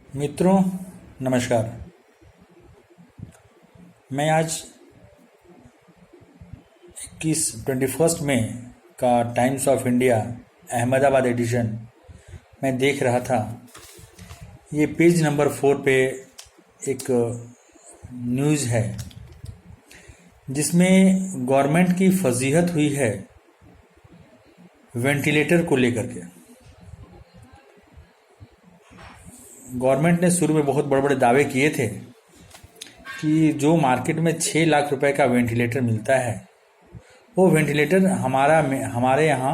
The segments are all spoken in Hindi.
मित्रों, नमस्कार। मैं आज 21 मई का Times of India Ahmedabad edition मैं देख रहा था। ये पेज नंबर 4 पे एक न्यूज़ है जिसमें गवर्नमेंट की फजीहत हुई है वेंटिलेटर को लेकर के। गवर्नमेंट ने शुरू में बहुत बड़े बड़े दावे किए थे कि जो मार्केट में 6 लाख रुपए का वेंटिलेटर मिलता है वो वेंटिलेटर हमारे यहाँ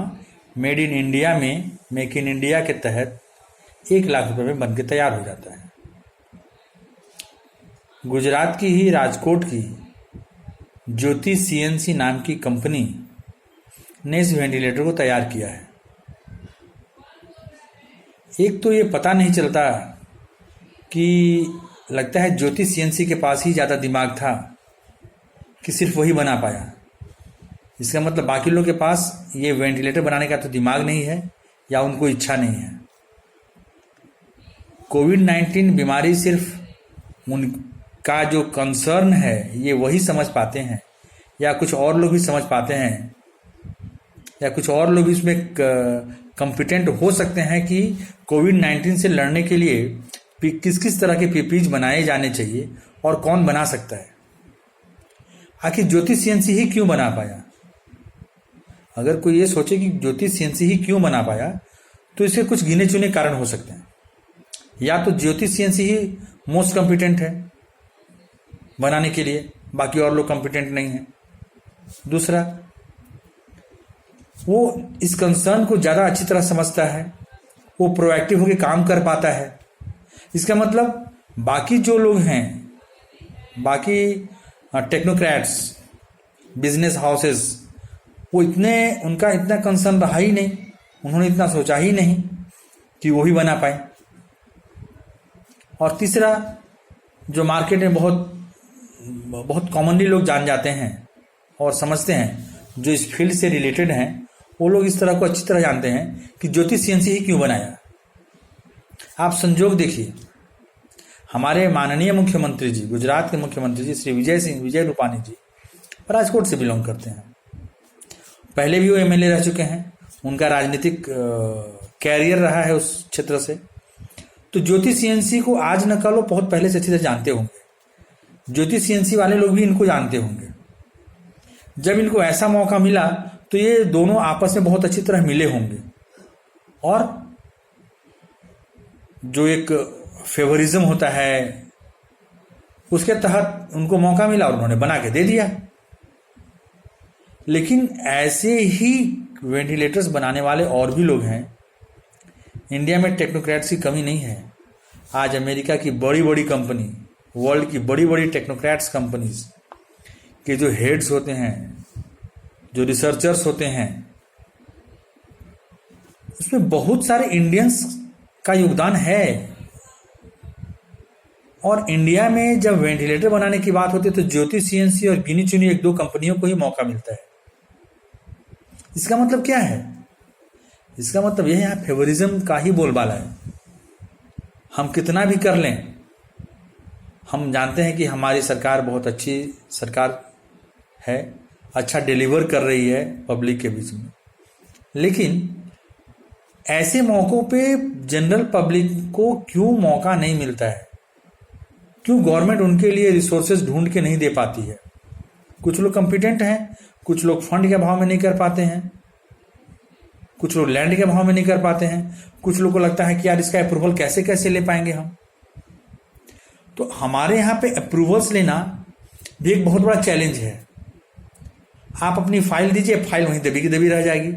मेड इन इंडिया में मेक इन इंडिया के तहत 1 लाख रुपए में बनके तैयार हो जाता है। गुजरात की ही राजकोट की ज्योति सीएनसी नाम की कंपनी ने इस वेंटिलेटर को तैयार किया है। एक तो ये पता नहीं चलता कि लगता है ज्योति सीएनसी के पास ही ज़्यादा दिमाग था कि सिर्फ वही बना पाया। इसका मतलब बाकी लोग के पास ये वेंटिलेटर बनाने का तो दिमाग नहीं है या उनको इच्छा नहीं है। कोविड-19 बीमारी सिर्फ उनका जो कंसर्न है ये वही समझ पाते हैं या कुछ और लोग भी समझ पाते हैं या कुछ और लोग इसमें कॉम्पिटेंट हो सकते हैं कि कोविड-19 से लड़ने के लिए किस किस तरह के पीपीज बनाए जाने चाहिए और कौन बना सकता है। आखिर ज्योति सीएनसी ही क्यों बना पाया? अगर कोई ये सोचे कि ज्योति सीएनसी ही क्यों बना पाया तो इसके कुछ गिने चुने कारण हो सकते हैं। या तो ज्योति सीएनसी ही मोस्ट कॉम्पिटेंट है बनाने के लिए, बाकी और लोग कॉम्पिटेंट नहीं है। दूसरा, वो इस कंसर्न को ज़्यादा अच्छी तरह समझता है, वो प्रोएक्टिव होकर काम कर पाता है। इसका मतलब बाकी जो लोग हैं, बाकी टेक्नोक्रेट्स, बिजनेस हाउसेस, वो उनका इतना कंसर्न रहा ही नहीं, उन्होंने इतना सोचा ही नहीं कि वो ही बना पाए। और तीसरा, जो मार्केट में बहुत कॉमनली लोग जान जाते हैं और समझते हैं, जो इस फील्ड से रिलेटेड हैं, वो लोग इस तरह को अच्छी तरह जानते हैं कि ज्योति सीएनसी ही क्यों बनाया। आप संजोग देखिए, हमारे माननीय मुख्यमंत्री जी, गुजरात के मुख्यमंत्री जी श्री विजय रूपानी जी राजकोट से बिलोंग करते हैं। पहले भी वो एमएलए रह चुके हैं, उनका राजनीतिक कैरियर रहा है उस क्षेत्र से। तो ज्योति सीएनसी को आज न कल वो बहुत पहले से अच्छी तरह जानते होंगे। ज्योति सीएनसी वाले लोग भी इनको जानते होंगे। जब इनको ऐसा मौका मिला तो ये दोनों आपस में बहुत अच्छी तरह मिले होंगे और जो एक फेवरिज्म होता है उसके तहत उनको मौका मिला और उन्होंने बना के दे दिया। लेकिन ऐसे ही वेंटिलेटर्स बनाने वाले और भी लोग हैं। इंडिया में टेक्नोक्रेट्स की कमी नहीं है। आज अमेरिका की बड़ी बड़ी कंपनी, वर्ल्ड की बड़ी बड़ी टेक्नोक्रेट्स कंपनीज के जो हेड्स होते हैं, जो रिसर्चर्स होते हैं, उसमें बहुत सारे इंडियंस का योगदान है। और इंडिया में जब वेंटिलेटर बनाने की बात होती है तो ज्योति सीएनसी और गिनी चुनी 1-2 कंपनियों को ही मौका मिलता है। इसका मतलब क्या है? इसका मतलब यह है फेवरिज्म का ही बोलबाला है। हम कितना भी कर लें, हम जानते हैं कि हमारी सरकार बहुत अच्छी सरकार है, अच्छा डिलीवर कर रही है पब्लिक के बीच में। लेकिन ऐसे मौक़ों पे जनरल पब्लिक को क्यों मौका नहीं मिलता है? क्यों गवर्नमेंट उनके लिए रिसोर्सेज ढूंढ के नहीं दे पाती है? कुछ लोग कॉम्पिटेंट हैं, कुछ लोग फंड के अभाव में नहीं कर पाते हैं, कुछ लोग लैंड के अभाव में नहीं कर पाते हैं, कुछ लोगों को लगता है कि यार इसका अप्रूवल कैसे कैसे ले पाएंगे हम। तो हमारे यहाँ पे अप्रूवल्स लेना भी एक बहुत बड़ा चैलेंज है। आप अपनी फाइल दीजिए, फाइल वहीं दबी की दबी रह जाएगी।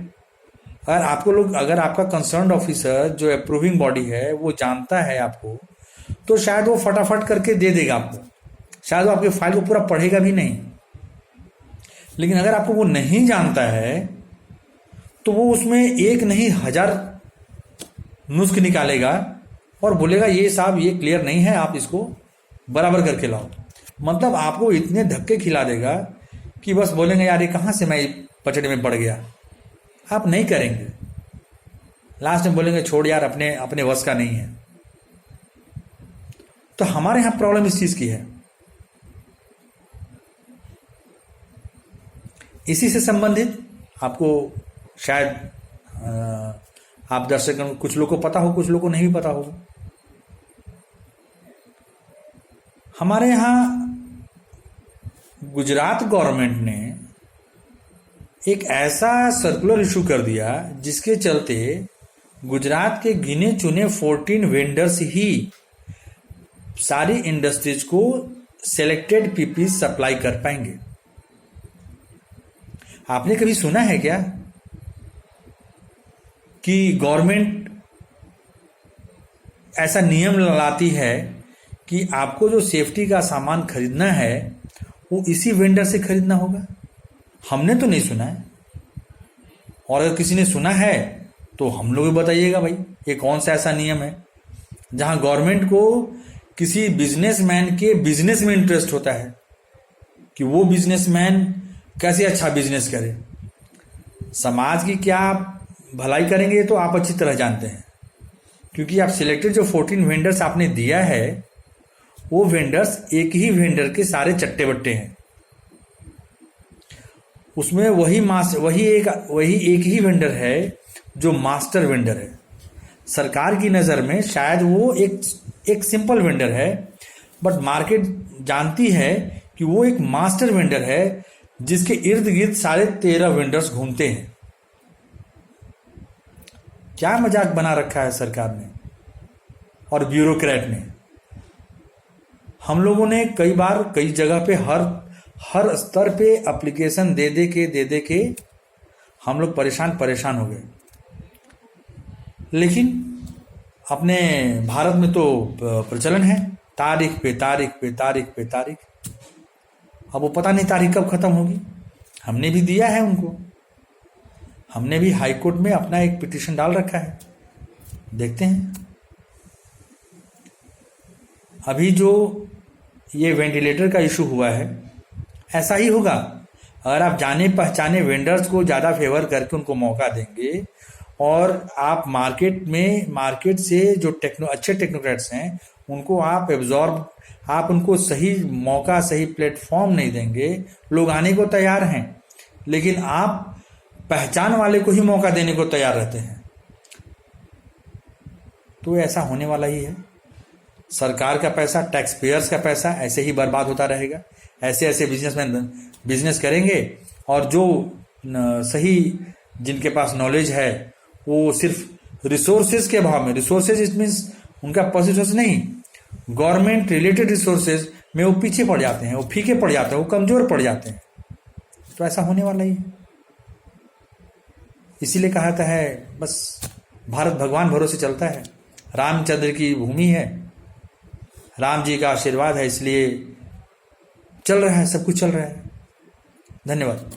अगर आपका कंसर्न्ड ऑफिसर जो अप्रूविंग बॉडी है वो जानता है आपको, तो शायद वो फटाफट करके दे देगा आपको, शायद वो आपकी फाइल को पूरा पढ़ेगा भी नहीं। लेकिन अगर आपको वो नहीं जानता है तो वो उसमें एक नहीं 1000 नुस्ख निकालेगा और बोलेगा ये साहब ये क्लियर नहीं है, आप इसको बराबर करके लाओ। मतलब आपको इतने धक्के खिला देगा कि बस बोलेंगे यार ये कहाँ से मैं पचड़े में पड़ गया। आप नहीं करेंगे, लास्ट में बोलेंगे छोड़ यार अपने वश का नहीं है। तो हमारे यहां प्रॉब्लम इस चीज की है। इसी से संबंधित आपको शायद आप दर्शकों कुछ लोग को पता हो, कुछ लोग को नहीं भी पता होगा। हमारे यहां गुजरात गवर्नमेंट ने एक ऐसा सर्कुलर इशू कर दिया जिसके चलते गुजरात के गिने चुने 14 वेंडर्स ही सारी इंडस्ट्रीज को सिलेक्टेड पीपीई सप्लाई कर पाएंगे। आपने कभी सुना है क्या कि गवर्नमेंट ऐसा नियम लाती है कि आपको जो सेफ्टी का सामान खरीदना है वो इसी वेंडर से खरीदना होगा? हमने तो नहीं सुना है, और अगर किसी ने सुना है तो हम लोग भी बताइएगा भाई, ये कौन सा ऐसा नियम है जहां गवर्नमेंट को किसी बिजनेसमैन के बिजनेस में इंटरेस्ट होता है कि वो बिजनेसमैन कैसे अच्छा बिजनेस करे। समाज की क्या भलाई करेंगे तो आप अच्छी तरह जानते हैं, क्योंकि आप सिलेक्टेड जो 14 वेंडर्स आपने दिया है वो वेंडर्स एक ही वेंडर के सारे चट्टे बट्टे हैं। उसमें वही एक ही वेंडर है जो मास्टर वेंडर है। सरकार की नज़र में शायद वो एक सिंपल वेंडर है, बट मार्केट जानती है कि वो एक मास्टर वेंडर है जिसके इर्द गिर्द सारे 13 वेंडर्स घूमते हैं। क्या मजाक बना रखा है सरकार ने और ब्यूरोक्रेट ने। हम लोगों ने कई बार कई जगह पे हर स्तर पे एप्लीकेशन दे दे के हम लोग परेशान हो गए। लेकिन अपने भारत में तो प्रचलन है तारीख पे तारीख। अब वो पता नहीं तारीख कब खत्म होगी। हमने भी दिया है उनको, हमने भी हाई कोर्ट में अपना एक पिटीशन डाल रखा है, देखते हैं। अभी जो ये वेंटिलेटर का इशू हुआ है ऐसा ही होगा। अगर आप जाने पहचाने वेंडर्स को ज़्यादा फेवर करके उनको मौका देंगे और आप मार्केट से जो अच्छे टेक्नोक्रेट्स हैं उनको आप उनको सही मौका सही प्लेटफॉर्म नहीं देंगे। लोग आने को तैयार हैं, लेकिन आप पहचान वाले को ही मौका देने को तैयार रहते हैं, तो ऐसा होने वाला ही है। सरकार का पैसा, टैक्स पेयर्स का पैसा ऐसे ही बर्बाद होता रहेगा। ऐसे बिजनेसमैन बिजनेस करेंगे और जो सही जिनके पास नॉलेज है वो सिर्फ रिसोर्सेज के अभाव में, रिसोर्सेज इट मीन्स उनका पर्सिस्टेंस नहीं, गवर्नमेंट रिलेटेड रिसोर्सेज में वो पीछे पड़ जाते हैं, वो फीके पड़ जाते हैं, वो कमजोर पड़ जाते हैं। तो ऐसा होने वाला ही है। इसीलिए कहा था है बस भारत भगवान भरोसे चलता है, रामचंद्र की भूमि है, राम जी का आशीर्वाद है, इसलिए चल रहा है, सब कुछ चल रहा है। धन्यवाद।